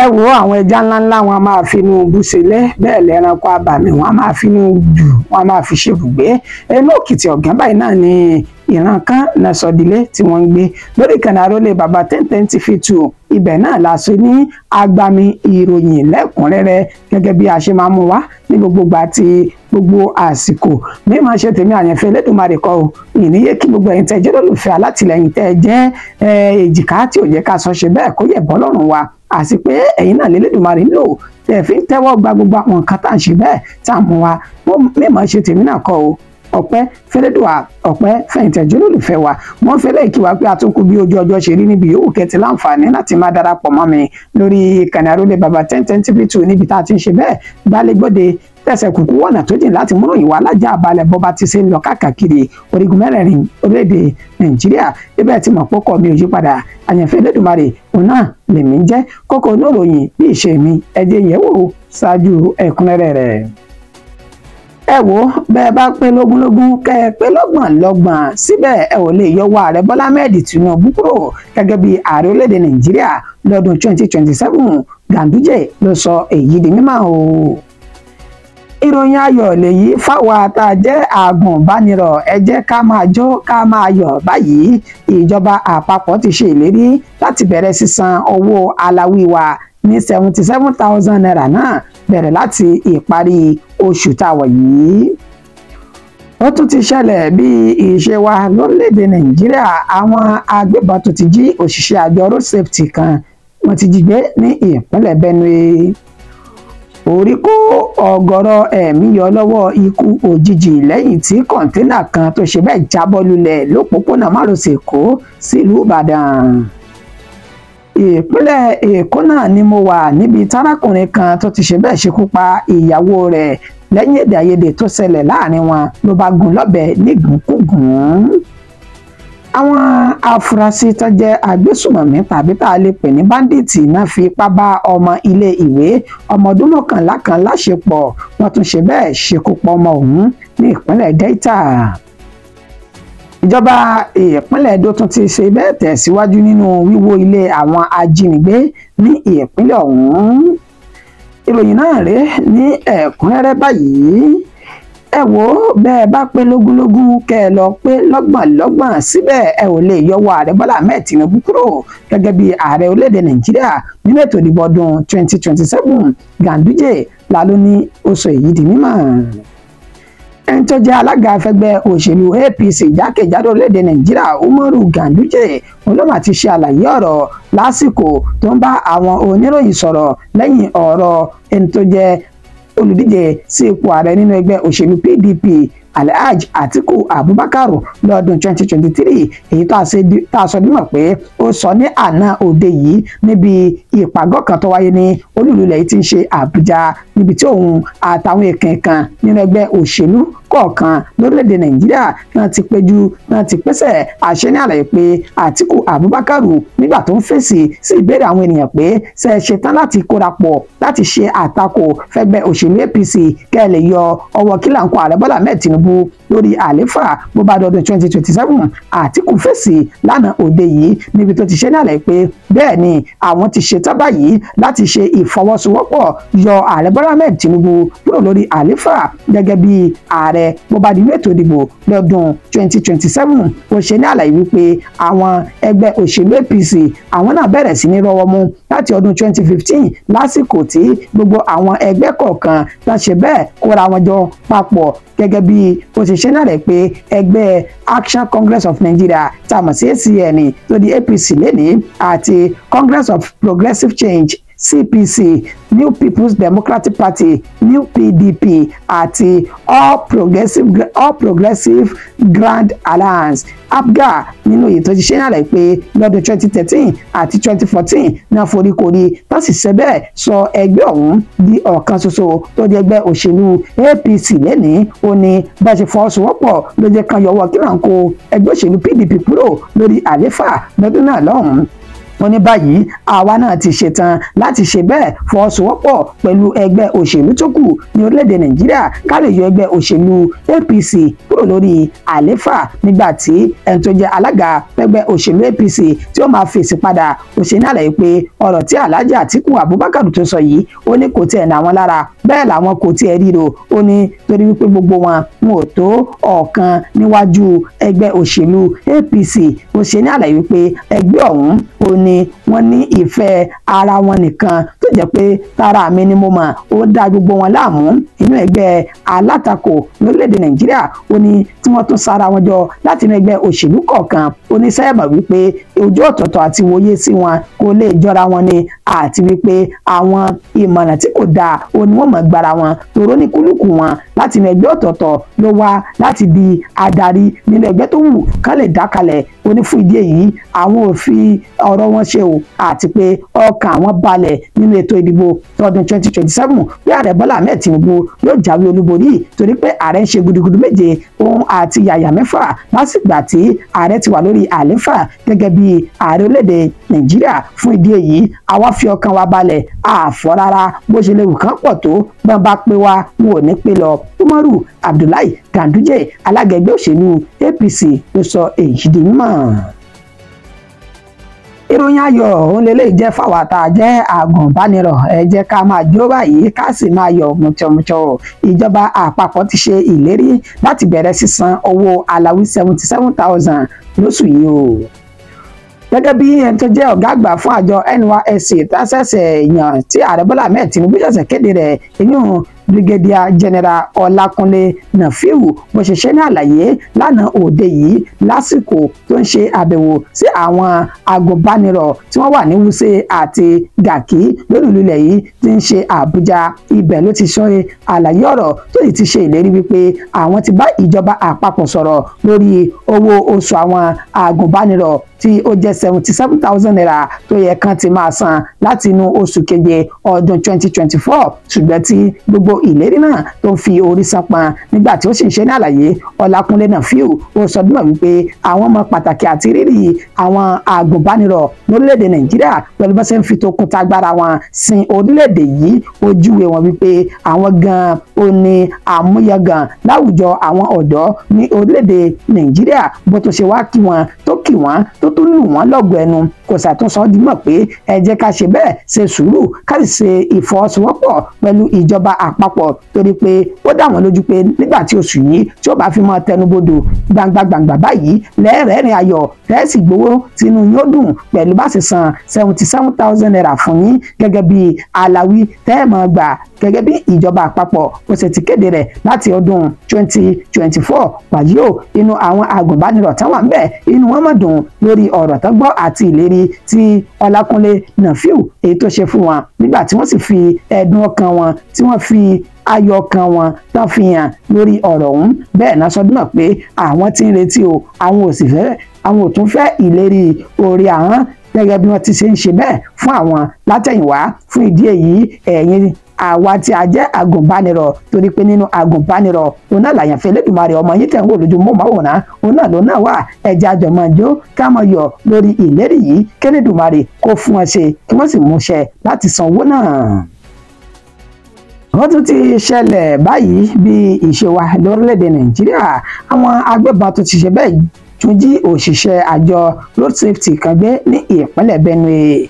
ẹ wo àwọn ẹja ńláńlá wọn a máa finú búṣelẹ bẹ́ẹ̀ lẹ́ranko abàmì wọn a máa finú jù wọn a máa fi ṣebùgbé ẹnu òkìtì ọ̀gán báyìí náà ni ìran kan nẹsọdílé tí wọ́n ń gbé lórí ìkànnì Àrólé bàbá 1010 TV2 ibẹ̀ náà la ṣe ní agbami ìròyìn lẹ́kùnrẹ́rẹ́ gẹ́gẹ́ bí a ṣe máa mú wá ní gbogbo ìgbà àti gbogbo àsìkò bí màá ṣe tèmi àyànfẹ́ Elédùmarè kọ́ o ìníyé kí gbogbo ẹ̀yin tẹ́ jẹ́ lólùfẹ́ alátìlẹyìn tẹ́ jẹ́ èjìká tí ò yẹ ká sọ ṣe bẹ́ẹ̀ kó yẹ bọ́ lọ́rùn wa àti pé ẹ̀yin náà l'Elédùmarè ń lò tẹ́ fi ń tẹ́wọ́ gba gbogbo àwọn nǹkan tá à ń ṣe bẹ́ẹ̀ tá à ń mú wa bí màá ṣe tèmi náà kọ́ o ọpẹ́ fẹlẹdùà ọpẹ́ fẹ̀yìntẹ̀jọ́ lólùfẹ́ wa wọ́n fẹ́lẹ́ kí wa pé àtúnkù bí ojú ọjọ́ ṣe rí níbi yòówù kẹtì láǹfààní láti máa darapọ̀ mọ́ mi lórí ìkànnì Àrólé bàbá 1010 TV2 níbi tá a ti ń ṣe bẹ́ẹ̀ gbálégbòde tẹ̀sẹ̀ kúkú wọ̀nà tó jìn láti múrò ìwà alájà àbálẹ̀ bọ́ba ti ṣe ń lọ káàkiri orígun mẹ́rẹ̀ẹ̀rin orílẹ̀-èdè Nàìjíríà ibẹ̀ tí mọ̀ pọ́kọ̀ mi ò yí padà àyànfẹ́ Elédùmarè òun náà lèmi ń jẹ́ kókó oníròyìn bí ìṣe mi ẹ̀jẹ̀ yẹ̀wò ṣáájú ẹ̀kúnrẹ́rẹ́ rẹ̀. Ẹ wo bẹ́ẹ̀ bá pé lógúnlógún kẹ́ ẹ pé lọ́gbọ̀nlọ́gbọ̀n síbẹ̀ ẹ ò lè yọwọ́ ààrẹ Bọ́lá Ahmed Tinubu kúrò gẹ́gẹ́ bí ààrẹ orílẹ̀-èdè Nàìjíríà lọ́dún 2027 Ganduje ló sọ èyí di mímọ̀ o. Ìròyìn ayọ̀ lèyí fáwọn tá a jẹ́ àgùnbánirọ̀ ẹ jẹ́ ká máa jó ká máa yọ̀ báyìí ìjọba àpapọ̀ ti ṣe ìlérí láti bẹ̀rẹ̀ sísan owó aláwí wa ní 77,000 naira náà bẹ̀rẹ̀ láti ìparí oṣù táwọn yìí. Ó tún ti ṣẹlẹ̀ bí ìṣe wa lórílẹ̀‐èdè Nàìjíríà àwọn agbébọn tó ti jí òṣìṣẹ́ àjọ road safety kan wọ́n ti jí gbé ní ìpínlẹ̀ Benue. Orí kó ọ̀gọ̀rọ̀ ẹ̀mí yọ lọ́wọ́ ikú òjijì lẹ́yìn tí kọ̀ńténà kan tó ṣe bẹ́ẹ̀ jábọ́ lulẹ̀ lópòpónà márosẹ̀ Èkó sílùú Ìbàdàn. Ìpínlẹ̀ Èkó náà ni mo wà níbi tárákùnrin kan tó ti ṣe bẹ́ẹ̀ ṣekú pa ìyàwó rẹ̀ lẹ́yìn èdè àìyedè tó ṣẹlẹ̀ láàrin wọn ló bá gún lọ́bẹ nígùnkúgùn. Àwọn afurasí tó jẹ́ agbésùmọ̀mí tàbí tá a lè pè ní báńdíìtì náà fi ipá bá ọmọ ilé ìwé ọmọ ọdún 11 kan láṣepọ̀ wọ́n tún ṣe bẹ́ẹ̀ ṣekú pa ọmọ ọ̀hún ní ìpínlẹ̀ Delta. Ìjọba ìpínlẹ̀ Edo tún ti ṣe bẹ́ẹ̀ tẹ̀síwájú nínú wíwó ilé àwọn ajínigbé ní ìpínlẹ̀ ọ̀hún. Ìròyìn náà rèé ní ẹ̀kúnrẹ́rẹ́ báyìí. Ẹ wo bẹ́ẹ̀ bá pé lógúnlógún kẹ́ ẹ lọ pé lọ́gbọ̀nlọ́gbọ̀n síbẹ̀ ẹ ò lè yọwọ́ ààrẹ Bọ́lá Ahmed Tinubu kúrò gẹ́gẹ́ bí ààrẹ orílẹ̀-èdè Nàìjíríà nínú ètò ìdìbò ọdún 2027 Ganduje lálọ́ ní ó sọ èyí di mímọ̀. Ẹni tó jẹ́ alága afẹ́gbẹ́ òṣèlú APC jákèjádò orílẹ̀-èdè Nàìjíríà Umaru Ganduje olóma ti ṣe àlàyé ọ̀rọ̀ lásìkò tó ń bá àwọn oníròyìn sọ̀rọ̀ lẹ́yìn ọ̀rọ̀ ẹni tó jẹ́ olùdíje sí ipò ààrẹ nínú ẹgbẹ́ òṣèlú PDP Alhaji Atiku Abubakar lọ́dún 2023 èyí tá a sọ dímọ̀ pé ó sọ ní àná òde yìí níbi ìpàgọ́ kan tó wáyé ní olúìlú yìí tí ń ṣe Àbújá níbi tí òun àtàwọn èèkàn kan nínú ẹgbẹ́ òṣèlú kọ̀ọ̀kan lórílẹ̀‐èdè Nàìjíríà náà ti péjú náà ti pèsè àṣẹ ní àlàyé pé Atiku Abubakar nígbà tó ń fèsì sí ìbéèrè àwọn ènìyàn pé ṣe é ṣetán láti kórapọ̀ láti ṣe àtakò fẹ́gbẹ́ òṣèlú APC kẹ́ ẹ lè yọ ọwọ́ kílàńkó ààrẹ Bọ́lá Ahmed Tinubu lórí àléfà bó bá dọdún 2027 Atiku fèsì lánàá òde yìí níbi tó ti ṣe ní àlàyé pé bẹ́ẹ̀ ni àwọn ti ṣetán báyìí láti ṣe ìfọwọ́sowọ́pọ̀ yọ ààrẹ Bọ́lá Ahmed Tinubu kúrò lórí àléfà gẹ́gẹ́ bí ààrẹ bó bá di ètò ìdìbò lọ́dún 2027 ó ṣe ní àlàyé wípé àwọn ẹgbẹ́ òṣèlú APC àwọn náà bẹ̀rẹ̀ sí ní rọ́wọ́ mú láti ọdún 2015 lásìkò tí gbogbo àwọn ẹgbẹ́ kọ̀ọ̀kan tá ṣe bẹ́ẹ̀ kóra wọn jọ papọ̀ gẹ́gẹ́ bí ó ti ṣe náà rẹ̀ pé ẹgbẹ́ Action Congress of Nigeria tá a mọ̀ sí ACN tó di APC lẹ́nìí àti Congress of Progressive Change CPC New People's Democratic Party New PDP àti All Progressive Grand Alliance APGA nínú èyí tó ti ṣe náà pé lọ́dún 2013 àti 2014 náà foríkorí tó sì ṣe bẹ́ẹ̀ sọ ẹgbẹ́ ọ̀hún di ọ̀kan ṣoṣo tó di ẹgbẹ́ òṣèlú APC lẹ́nìí ó ní bá ṣe fọwọ́sowọ́pọ̀ ló jẹ́ kan yọwọ́ kíláńkó ẹgbẹ́ òṣèlú PDP kúrò lórí àléfà lọ́dún náà lọ́hùn-ún wọ́n ní báyìí àwa náà ti ṣetán láti ṣe bẹ́ẹ̀ fọwọ́sowọ́pọ̀ pẹ̀lú ẹgbẹ́ òṣèlú tó kù ní orílẹ̀-èdè Nàìjíríà ká lè yọ ẹgbẹ́ òṣèlú APC kúrò lórí àlééfà nígbà tí ẹni tó jẹ́ alága ẹgbẹ́ òṣèlú APC tí ó máa fèsì padà ó ṣe ní àlàyé pé ọ̀rọ̀ tí Alhaji Atiku Abubakar tó sọ yìí ó ní kò tiẹ̀ nà wọ́n lára bẹ́ẹ̀ làwọn kò tiẹ̀ ríro ó ní torí wípé gbogbo wọn ò tó ọ̀kan níwájú ẹgbẹ́ òṣèlú APC ó ṣe ní àlàyé wípé ẹgbẹ́ ọ̀hún ó ní wọ́n ní ìfẹ́ ara wọn nìkan tó jẹ́ pé tara mi ni mo mọ̀ ó dá gbogbo wọn láàmú inú ẹgbẹ́ alátakò lórílẹ̀‐èdè Nàìjíríà ó ní tí wọ́n tún sára wọn jọ láti inú ẹgbẹ́ òṣèlú kọ̀ọ̀kan ó ní sẹ́yìnbà wípé ojú ọ̀tọ̀ọ̀tọ̀ àti wòye sí wọn kò lè jọra wọn ni àti wípé àwọn ìmọ̀ràn tí kò dáa ó ní wọ́n mọ̀ gbára wọn tòró ní kúlùkù wọn láti inú ẹgbẹ́ ọ̀tọ̀ọ̀tọ̀ ló wá láti di adarí nínú ẹgbẹ́ tó wù kán lè dákalẹ̀ ó ní fún ìdí èyí àwọn ò fi ọ̀rọ̀ wọn ṣe o àti pé ọkàn àwọn balẹ̀ nínú ètò ìdìbò tọdún 2027 bí ààrẹ Bọ́lá Ahmed Tinubu yóò jáwé olúborí torí pé ààrẹ ń ṣe gudugudu méje òun àti yàyà mẹ́fà lásìgbà tí ààrẹ ti wà lórí àlééfà gẹ́gẹ́ bí ààrẹ orílẹ̀-èdè Nàìjíríà fún ìdí èyí àwa fi ọkàn wa balẹ̀ àfọ́ rárá bó ṣe lè wù kán pọ̀ tó bọ́n bá pé wá wọn ò ní pé lọ Umaru Abdullahi Ganduje alága ẹgbẹ́ òṣèlú APC ló sọ èyí di mímọ̀. ìròyìn ayọ̀ òun lélẹ́yìí jẹ́ fáwọn tá a jẹ́ àgùnbánirọ̀ ẹ jẹ́ ká máa jó báyìí ká sì máa yọ̀ mùtọ̀mùtọ̀ ìjọba àpapọ̀ ti ṣe ìlérí láti bẹ̀rẹ̀ sísan owó aláwí 77,000 lóṣù yìí o gẹ́gẹ́ bí ẹni tó jẹ́ ọ̀gá àgbà fún àjọ NYSC tásẹ̀sẹ̀ yàn tí ààrẹ Bọ́lá Ahmed Tinubu ṣẹ̀ṣẹ̀ kéde rẹ̀ ìyún Brigadier General Ọlákúnlé Nafiu bó ṣe ṣe ní àlàyé lánàá òde yìí lásìkò tó ń ṣe àbẹ̀wò sí àwọn agùnbánirọ̀ tí wọ́n wà ní Wuse àti Gàkí lólùlulẹ̀ yìí tí ń ṣe Àbújá ibẹ̀ ló ti sọ àlàyé ọ̀rọ̀ tó sì ti ṣe ìlérí wípé àwọn ti bá ìjọba àpapọ̀ sọ̀rọ̀ lórí owó oṣù àwọn agùnbánirọ̀ tí ó jẹ́ 77,000 naira tó yẹ kán ti máa san láti inú oṣù keje ọdún 2024 ṣùgbọ́n tí gbogbo ìlérí náà tó ń fi orí sanpọn nígbà tí ó sì ń ṣe ní àlàyé Ọlákúnlé Nafiu ó sọ dúnmọ̀ wípé àwọn ọmọ pàtàkì àti rírì àwọn agùnbánirọ̀ lórílẹ̀‐èdè Nàìjíríà pẹ̀lú bá ṣe ń fi tokun tagbára wọn sin orílẹ̀‐èdè yìí ojúwe wọn wípé àwọn gan ó ní àmúyangàn láwùjọ àwọn ọ̀dọ́ ní orílẹ̀‐èdè Nàìjíríà bó tó ṣe wá kí wọn tó kí wọn tó tún lù wọ́n lọ́gọ̀ ẹnu kò ṣàtúnṣe dímọ̀ pé ẹ jẹ́ ká ṣe bẹ́ẹ̀ ṣe sùúrù ká sì ṣe ìfọwọ́sowọ́pọ̀ pẹ̀lú ìjọba àpapọ̀ torí pé ó dá wọn lójú pé nígbà tí oṣù yìí tí ó bá fi mọ́ tẹnubodò gbangba báyìí lẹ́ẹ̀rẹ́rìn ayọ̀ tẹ́ẹ̀sì gbowó tínú yóò dùn pẹ̀lú bá sì san 77,000 naira fún yín gẹ́gẹ́ bí aláwí tẹ́ẹ̀mọ́ gbà gẹ́gẹ́ bí ìjọba àpapọ̀ ó ṣe ti kéde rẹ̀ láti ọdún 2024 wàyí o inú àwọn agùnbánirọ̀ tán wà ń bẹ̀ inú wọn mọ̀ dùn lórí ọ̀rọ̀ tán gbọ́ àti ìlérí tí Ọlákúnlé Nafiu èyí tó ṣe fún wọn nígbà tí wọ́n sì fi ẹ̀dùn ọkàn wọn tí wọ́n fi ayọ̀ ọkàn wọn tán fi hàn lórí ọ̀rọ̀ ọ̀hún bẹ́ẹ̀ náà sọdún náà pé àwọn tí ń retí o àwọn ò tún fẹ́ ìlérí orí ahọ́n gẹ́gẹ́ bí wọ́n ti ṣe ń ṣe bẹ́ẹ̀ fún àwọn látẹ̀yìnwá fún ìdí èyí ẹ̀yin àwa tí a jẹ́ agùnbánirọ̀ torí pé nínú agùnbánirọ̀ òun náà làyànfẹ́ Elédùmarè ọmọ yìí tẹ̀ ń wò lójú móhùnmáwòrán òun náà ló náà wà ẹ̀jẹ̀ àjọmọ̀jó ká mọ̀ yọ̀ lórí ìlérí yìí k'Elédùmarè kó fún wọn ṣe kí wọ́n sì múṣẹ láti san owó náà. wọ́n tún ti ṣẹlẹ̀ báyìí bí ìṣe wa lórílẹ̀‐èdè Nàìjíríà àwọn agbébọn tó ti ṣe bẹ́ẹ̀ tún jí òṣìṣẹ́ àjọ road safety kan gbé ní ìpínlẹ̀ Benue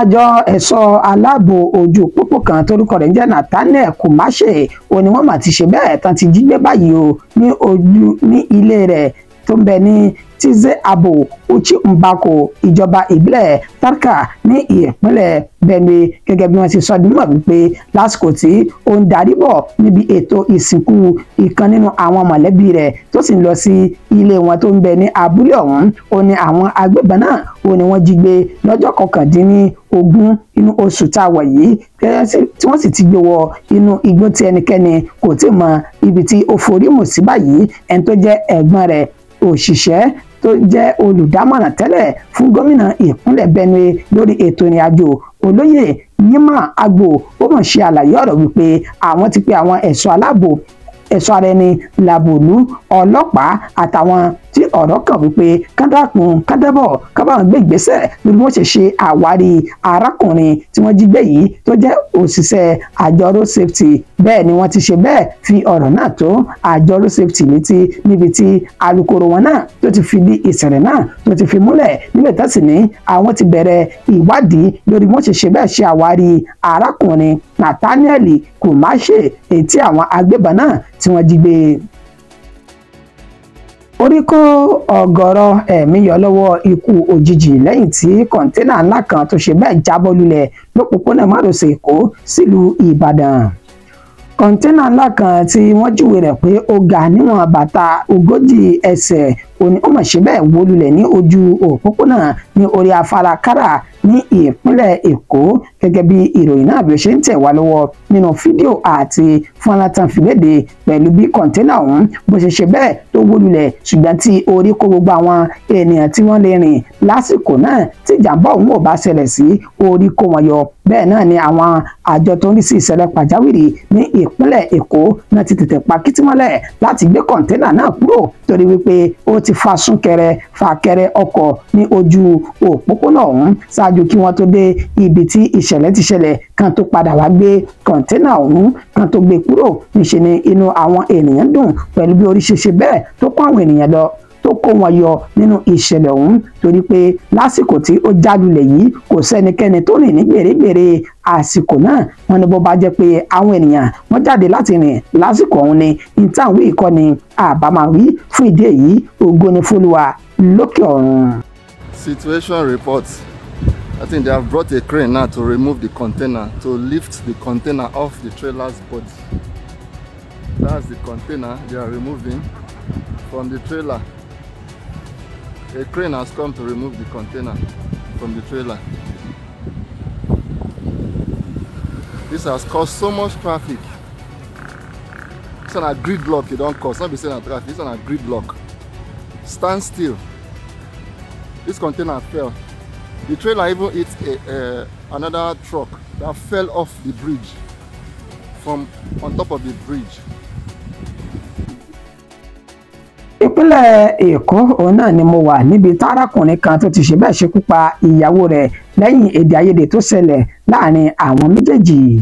àjọ ẹ̀ṣọ́ aláàbò ojú pópó kan torúkọ rẹ̀ ń jẹ́ Nathaniel Kumashe ó ní wọ́n mà ti ṣe bẹ́ẹ̀ tán ti jí gbé báyìí o ní ilé rẹ̀ tó ń bẹ ní Tize Abo Uchi Mbako ìjọba ìbílẹ̀ Tarka ní ìpínlẹ̀ Benue gẹ́gẹ́ bí wọ́n ti sọ dímọ̀ wípé lásìkò tí ó ń darí bọ̀ níbi ètò ìsìnkú ìkan nínú àwọn mọ̀lẹ́bí rẹ̀ tó sì ń lọ sí ilé wọn tó ń bẹ ní abúlé ọ̀hún ó ní àwọn agbébọn náà ó ní wọ́n jí gbé lọ́jọ́ 19 inú oṣù tá a wà yìí tí wọ́n sì ti gbé wọ inú igbó tí ẹnikẹ́ni kò tí ì mọ ibi tí ó forí mù sí báyìí ẹni tó jẹ́ ẹ̀gbọ́n rẹ̀ òṣìṣẹ́ tó jẹ́ olùdámọ̀ràn tẹ́lẹ̀ fún gómìnà ìpínlẹ̀ Benue lórí ètò ìrìnàjò olóyè Yima Agbo ó mọ̀ ṣe àlàyé ọ̀rọ̀ wípé àwọn ti pe àwọn ẹ̀ṣọ́ aláàbò ẹ̀ṣọ́ ara ẹni làbòlú ọlọ́pàá àtàwọn tí ọ̀rọ̀ kàn wípé kádàkùn kádàbọ̀ kábàámọ̀ gbé ìgbésẹ̀ lórí wọ́n ṣe àwárí arákùnrin tí wọ́n jí gbé yìí tó jẹ́ òṣìṣẹ́ àjọ road safety. Bẹ́ẹ̀ ni wọ́n ti ṣe bẹ́ẹ̀ fi ọ̀rọ̀ náà tó àjọ road safety létí níbi tí alukoro wọn náà tó ti fi ìṣẹ̀lẹ̀ náà tó ti fi múlẹ̀ níbẹ̀ tó sì ní àwọn ti bẹ̀rẹ̀ ìwádìí lórí wọ́n ṣe bẹ́ẹ̀ ṣe àwárí arákùnrin Nathaniel Kumaṣe èyí tí àwọn agbébọn náà tí wọ́n jí gbé. Orí kó ọ̀gọ̀rọ̀ ẹ̀mí yọ lọ́wọ́ ikú òjijì lẹ́yìn tí kọ̀ńténà ńlá kan tó ṣe bẹ́ẹ̀ jábọ́ lulẹ̀ lópòpónà márosẹ̀ Èkó sílùú Ìbàdàn. Kọ̀ńténà ńlá kan tí wọ́n júwe rẹ̀ pé ó ga níwọ̀n bàtà 40 ẹsẹ̀ òní ó mọ̀ ṣe bẹ́ẹ̀ wó lulẹ̀ ní ojú òpópónà ní orí afárá Kárà ní ìpínlẹ̀ Èkó gẹ́gẹ́ bí ìròyìn náà bí ó ṣe ń tẹ̀ wá lọ́wọ́ nínú fídíò àti fọ́nrán tán fi léde pẹ̀lú bí kọ̀ńténà ọ̀hún bó ṣe bẹ́ẹ̀ tó wó lulẹ̀ ṣùgbọ́n tí orí kó gbogbo àwọn ènìyàn tí wọ́n lè rìn lásìkò náà tí ìjàmbá ọ̀hún ò bá ṣẹlẹ̀ sí orí kó wọn yọ. Bẹ́ẹ̀ náà ni àwọn àjọ tó ń rí sí ìṣẹ̀lẹ̀ pàjáwìrì ní ìpínlẹ̀ Èkó náà ti tètè pa kìtìmọ́lẹ̀ láti gbé kọ̀ńténà náà kúrò torí wípé ó ti fa súnkẹrẹ fàkẹrẹ ọkọ̀ ní ojú òpópónà ọ̀hún ṣáájú kí wọ́n tó dé ibi tí ìṣẹ̀lẹ̀ ti ṣẹlẹ̀ kan tó padà wá gbé kọ̀ńténà ọ̀hún kan tó gbé kúrò. níṣe ni inú àwọn ènìyàn dùn pẹ̀lú bí orí ṣe bẹ́ẹ̀ tó kó àwọn ènìyàn lọ tó kó wọn yọ nínú ìṣẹ̀lẹ̀ ọ̀hún torí pé lásìkò tí ó jálulẹ̀ yìí kò sẹ́nikẹ́ni tó rìn ní gbèrègbèrè àsìkò náà. wọ́n ní bó bá jẹ́ pé àwọn ènìyàn wọ́n jáde láti rìn lásìkò ọ̀hún ni ìtàwé ìkọ́ni àbámáwí fún ìdí èyí ògo ni f'Olúwa lókè ọ̀run. Situation reports. I think they have brought a crane now to remove the container, to lift the container off the trailer's body. That's the container they are removing from the trailer. A crane has come to remove the container from the trailer. This has caused so much traffic. It's on a gridlock, it don't cause, not be saying a traffic, it's on a gridlock. Stand still. This container fell. The trailer even hit another truck that fell off the bridge from on top of the bridge. Ìpínlẹ̀ Èkó òun náà ni mo wà níbi tárákùnrin kan tó ti ṣe bẹ́ẹ̀ ṣekú pa ìyàwó rẹ̀ lẹ́yìn èdè àìyedè tó ṣẹlẹ̀ láàrin àwọn méjèèjì.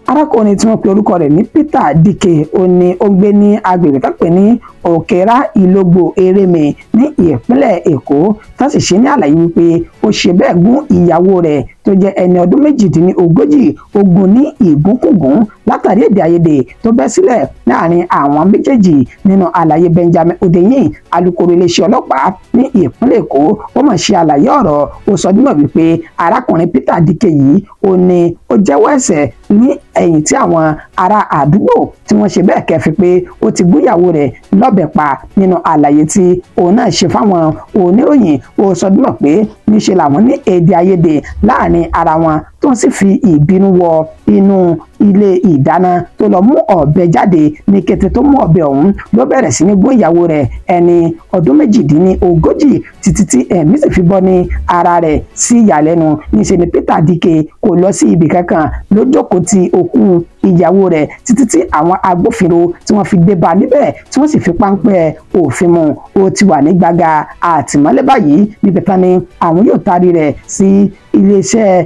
Arákùnrin tí wọ́n pe orúkọ rẹ̀ ní Peter Dike ó ní ó gbé ní agbègbè kápẹ́ ní Òkèrà Ìlógbò Erémè ní ìpínlẹ̀ Èkó tó sì ṣe ní àlàyé wípé ó ṣe bẹ́ẹ̀ gún ìyàwó rẹ̀ tó jẹ́ ẹni ọdún 38 ogun ní ìgúnkùgún látàrí èdè àìyedè tó bẹ́ sílẹ̀ láàrin àwọn méjèèjì. Nínú àlàyé Benjamin Odeyin alukoro iléeṣẹ́ ọlọ́pàá ní ìpínlẹ̀ Èkó ó mọ̀ ṣe àlàyé ọ̀rọ̀ ó sọ dímọ̀ wípé arákùnrin Peter Dike yìí ó ní ó jẹ́wọ́ ẹ̀ṣẹ̀ ní ẹ̀yìn tí àwọn ará àdúgbò tí wọ́n ṣe bẹ́ẹ̀ kẹ́fí pé ó ti gbéyàwó rẹ̀ lọ́bẹ̀ pa. Nínú àlàyé tí òun náà ṣe fáwọn oníròyìn ó sọ dímọ̀ pé níṣe làwọn ní èdè àìyedè láàrin ara wọn tó ń sì fi ìbínú wọ inú ilé ìdáná tó lọ mú ọ̀bẹ jáde. Ní kété tó mú ọ̀bẹ ọ̀hún ló bẹ̀rẹ̀ sí ní gún ìyàwó rẹ̀ ẹni ọdún 38 títí tí ẹ̀mí sì fi bọ́ ní ara rẹ̀. Sí ìyàlẹ́nu níṣe ni Peter Dike kò lọ sí ibì kankan ló jókòó ti òkú ìyàwó rẹ̀ títí tí àwọn agbófinró tí wọ́n fi dé bá níbẹ̀ tí wọ́n sì fi páńpẹ́ òfin mú. Ó ti wà ní gbàgà àtìmọ́lé báyìí níbi tán ni àwọn yóò taari rẹ̀ sí iléeṣẹ́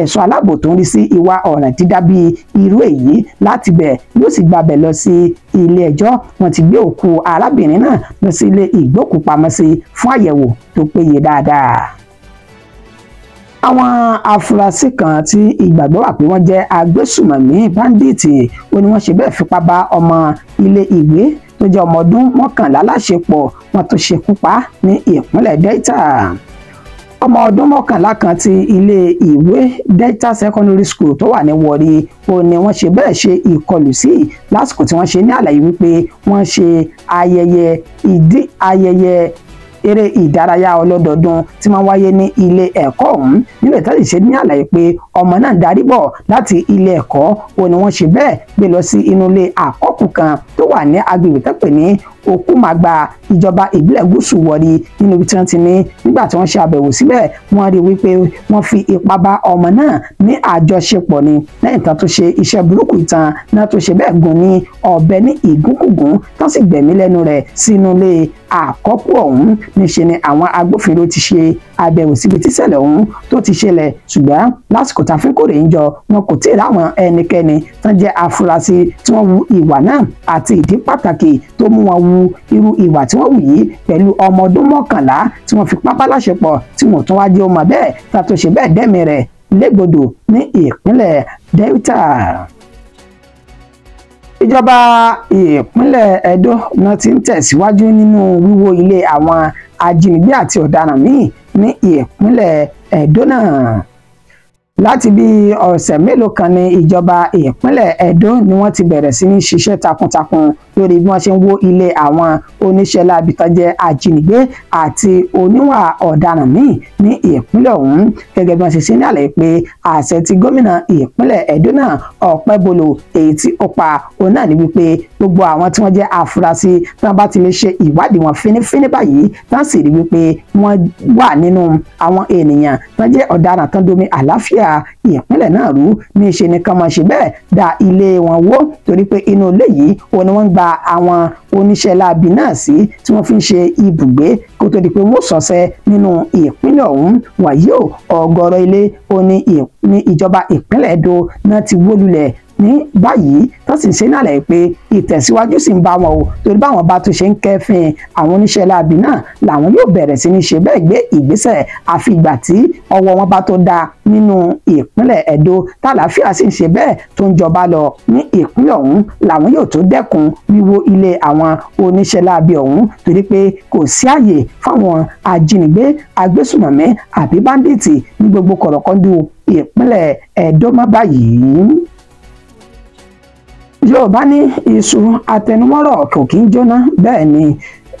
ẹ̀ṣọ́ aláàbò tó ń rí sí ìwà ọ̀ràn dídá bíi irú èyí. Láti bẹ̀ yóò sì gbabẹ̀ lọ sí ilé ẹjọ́. Wọ́n ti gbé òkú arábìnrin náà lọ sí ilé ìgbókùpamọ́sí fún àyẹ̀wò tó péye dáadáa. Àwọn afurasí kan tí ìgbàgbọ́ wà pé wọ́n jẹ́ agbésùmọ̀mí báńdíìtì ó ní wọ́n ṣe bẹ́ẹ̀ fipá bá ọmọ ilé ìwé tó jẹ́ ọmọ ọdún 11 láṣepọ̀ wọ́n tó ṣekú pa ní ìpínlẹ̀ Delta. Ọmọ ọdún 11 kan ti ilé ìwé Delta Secondary School tó wà ní Warri ó ní wọ́n ṣe bẹ́ẹ̀ ṣe ìkọlù sí lásìkò tí wọ́n ṣe ní àlàyé wípé wọ́n ṣe ayẹyẹ eré ìdárayá ọlọ́dọọdún tí máa wáyé ní ilé ẹ̀kọ́ ọ̀hún. Nílẹ̀ tó sì ṣe ní àlàyé pé ọmọ náà darí bọ̀ láti ilé ẹ̀kọ́ ó ní wọ́n ṣe bẹ́ẹ̀ gbé lọ sí inú ilé àkọ́kù kan tó wà ní agbègbè tó pè ní Òkúmàgbà ìjọba ìbílẹ̀ Gúúsù Warri nínú ibi tí wọ́n ti ní nígbà tí wọ́n ṣe àbẹ̀wò síbẹ̀ wọ́n rí wípé wọ́n fi ipá bá ọmọ náà ní àjọṣepọ̀ ni lẹ́yìn tán tó ṣe iṣẹ́ burúkú ìtàn náà tó ṣe bẹ́ẹ̀ gún ní ọ̀bẹ ní ìgúnkùgún tán sì gbẹ̀mí lẹ́nu rẹ̀ sínú ilé àkọ́kù ọ̀hún. Níṣe ni àwọn agbófinró ti ṣe àbẹ̀wò síbi tíṣẹ̀lẹ̀ ọ̀hún tó ti ṣẹlẹ̀ ṣùgbọ́n lásìkò tá a fi ń kórè ń jọ wọn kò tí ì ráwọn ẹnikẹ́ni tán jẹ́ afurasí tí wọ́n wu ìwà náà àti ìdí pàtàkì tó mú wọn wu irú ìwà tí wọ́n wù yìí pẹ̀lú ọmọ ọdún 11 tí wọ́n fi pápá láṣepọ̀ tí wọ́n tún wá jẹ́ ọmọ bẹ́ẹ̀ tá a tó ṣe bẹ́ẹ̀ dẹ́mi rẹ̀ légbodò ní ìpínlẹ̀ Delta. Ìjọba ìpínlẹ̀ Edo náà ti ń tẹ̀síwájú nínú wíwó ilé àwọn ajínigbé àti ọ̀daràn míì ní ìpínlẹ̀ Edo náà. Láti bí ọ̀sẹ̀ mélòó kan ní ìjọba ìpínlẹ̀ Edo ni wọ́n ti bẹ̀rẹ̀ sí ní ṣiṣẹ́ takuntakun lórí bí wọ́n ṣe ń wó ilé àwọn oníṣẹ́ láabi tó jẹ́ ajínigbé àti oníwà ọ̀daràn míì ní ìpínlẹ̀ ọ̀hún gẹ́gẹ́ bí wọ́n ṣe ṣe ní àlàyé pé àṣẹ tí gómìnà ìpínlẹ̀ Edo náà Ọpẹ́bolo èyí tí ó pa òun náà ní wípé gbogbo àwọn tí wọ́n jẹ́ afurasí tí wọ́n bá ti lè ṣe ìwádìí wọn fínífíní báyìí tán sì rí wípé wọ́n wà nínú àwọn ènìyàn tí wọ́n jẹ́ ọ̀daràn tán domi àlàáfíà ìpínlẹ̀ náà rú ní ṣe ni kàn máa ṣe bẹ́ẹ̀ da ilé wọn wó torí pé inú ilé yìí òun ni wọ́n gba àwọn oníṣẹ́ láabi náà sí tí wọ́n fi ń ṣe ibùgbé kó tó di pé wọ́n ṣọṣẹ́ nínú ìpínlẹ̀ ọ̀hún. Wàyí o ọ̀gọ̀rọ̀ ilé òní ìjọba ìpínlẹ̀ Edo náà ti wó lulẹ̀ ní báyìí tó sì ń ṣe nàlẹ́ pé ìtẹ̀síwájú sì ń bá wọn o torí báwọn bá tún ṣe ń kẹ́fìn àwọn oníṣẹ́ láabi náà làwọn yóò bẹ̀rẹ̀ sí ní ṣe bẹ́ẹ̀ gbé ìgbésẹ̀ àfi ìgbà tí ọwọ́ wọn bá tó dáa nínú ìpínlẹ̀ Edo tàlàáfíà sì ń ṣe bẹ́ẹ̀ tó ń jọba lọ ní ìpínlẹ̀ ọ̀hún làwọn yóò tó dẹ́kun wíwó ilé àwọn oníṣẹ́ láabi ọ̀hún torí pé kò sí àyè fáwọn ajínigbé agbésùmọ̀mí àbí báńdíìtì ní gbogbo kọ̀rọ̀kọ́ndù ìpínlẹ̀ Edo má báyìí. Yorùbá ní iṣu atẹnumọ́rọ̀ kò kí ń jóná bẹ́ẹ̀ ni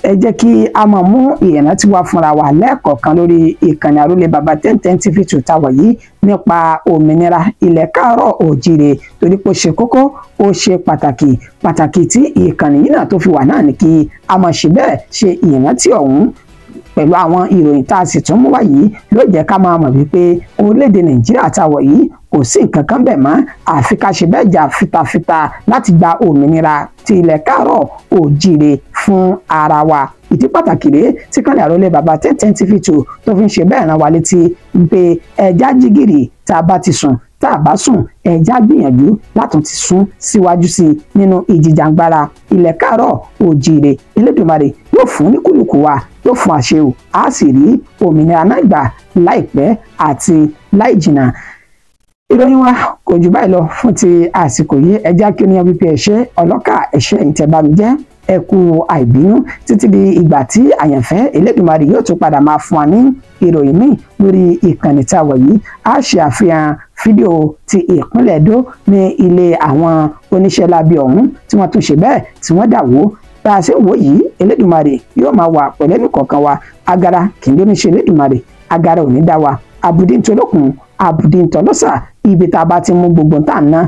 ẹ jẹ́ kí a máa mú ìrántí wá fúnra wa lẹ́ẹ̀kọ̀ọ̀kan lórí ìkànnì Àrólé Baba 1010 TV tàwa yìí nípa òmìnira ilẹ̀ káàárọ̀ òjíire torí pé ó ṣe kókó ó ṣe pàtàkì tí ìkànnì yìí náà tó fi wà náà ní kí a máa ṣe bẹ́ẹ̀ ṣe ìrántí ọ̀hún pẹ̀lú àwọn ìròyìn tá a sì tún mú wá yìí ló jẹ́ ká máa mọ̀ wípé orílẹ̀-èdè Nàìjíríà táwọ̀ yìí kò sí nǹkan kan bẹ̀ mọ́ àfi ká ṣe bẹ́ẹ̀ jà fitafita láti gba òmìnira ti ilẹ̀ káàárọ̀ òjíire fún ara wa. Ìdí pàtàkì rèé tí kànnì Àrólé Baba 1010 TV tó fi ń ṣe bẹ́ẹ̀ rán wa létí pé ẹja jígìrì tá a bá ti sùn tá a bá sùn ẹja gbìyànjú látún ti sún síwájú sí i nínú ìjìjàngbara ilẹ̀ káàárọ̀ òjíire. Elédùmarè yóò fún oníkúlùkù wa yóò fún àṣẹ o a sì rí òmìnira náà gbà láìpẹ́ àti láì jìnnà. Ìròyìn wa kò jù báyìí lọ fún ti àsìkò yìí ẹja kí oníyan wípé ẹṣẹ ọlọ́kà ẹṣẹ ìtẹ̀bàmíjẹ́ ẹ kú àìbínú títí di ìgbà tí àyànfẹ́ Elédùmarè yóò tún padà máa fún wa ní ìròyìn míì lórí ìkànnì táwa yìí. A ṣe àfihàn fídíò ti ìpínlẹ̀ Edo ní ilé àwọn oníṣẹ́ láabi ọ̀hún tí wọ́n tún ṣe bẹ́ẹ̀ tí wọ́n dà wó bá a ṣe wò yìí Elédùmarè yóò máa wà pẹ̀lẹ́ nìkọ̀ọ̀kan wa agara kì í dé níṣe Elédùmarè agara ò ní dá wa àbùdí ntolókun àbùdí ntọ́lọ́sà ibi tá a bá ti mú gbogbo tá à ń ná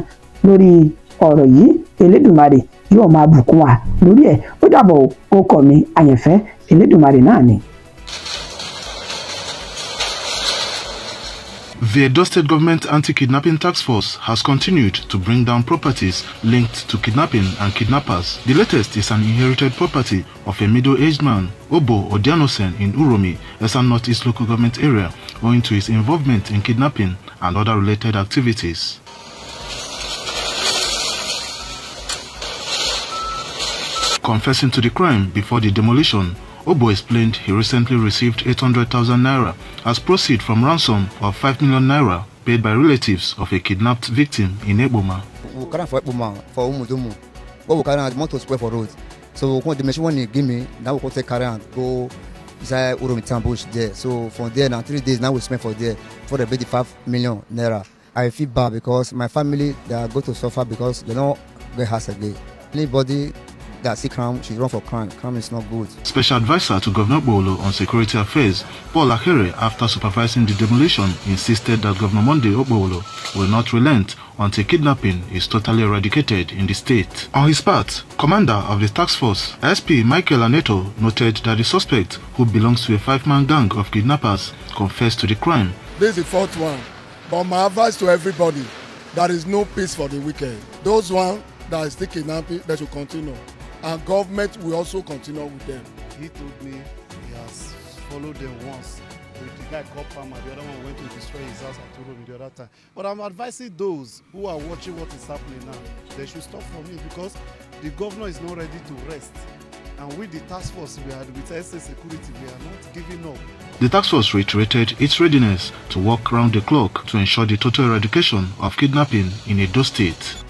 lórí ọ̀rọ̀ yìí Elédùmarè yóò máa bùkún wa lórí ẹ̀ ó dàbọ̀ ó kọ̀ mí àyànfẹ́ Elédùmarè náà ni. The Edo State Government Anti-Kidnapping Task Force has continued to bring down properties linked to kidnapping and kidnappers. The latest is an inherited property of a middle-aged man, Obo Odianosen, in Uromi, Esan Northeast Local Government Area, owing to his involvement in kidnapping and other related activities. Confessing to the crime before the demolition, Obo explained he recently received 800,000 naira as proceeds from ransom of 5 million naira paid by relatives of a kidnapped victim in Eboma. We carry for Eboma for Umudumu, but we carry want to square for roads. So when the machine one give me, now we go take carry and go inside Uromi bush there. So from there now 3 days now we spend for there for the 5 million naira. I feel bad because my family they are going to suffer because they don't get house again. Anybody that see crime should run for crime. Crime is not good. Special advisor to Governor Okpebholo on security affairs, Paul Akere, after supervising the demolition, insisted that Governor Monday Okpebholo will not relent until kidnapping is totally eradicated in the state. On his part, Commander of the task force, SP Michael Aneto, noted that the suspect, who belongs to a 5-man gang of kidnappers, confessed to the crime. This is the 4th one, but my advice to everybody, there is no peace for the wicked. Those ones that are still kidnapping, they should continue. And government will also continue with them. He told me he has followed them once. With the guy called Palmer, the other one went to destroy his house at Turum the other time. But I'm advising those who are watching what is happening now, they should stop for me because the governor is not ready to rest. And with the task force we had with SA Security, we are not giving up. The task force reiterated its readiness to work round the clock to ensure the total eradication of kidnapping in Edo State.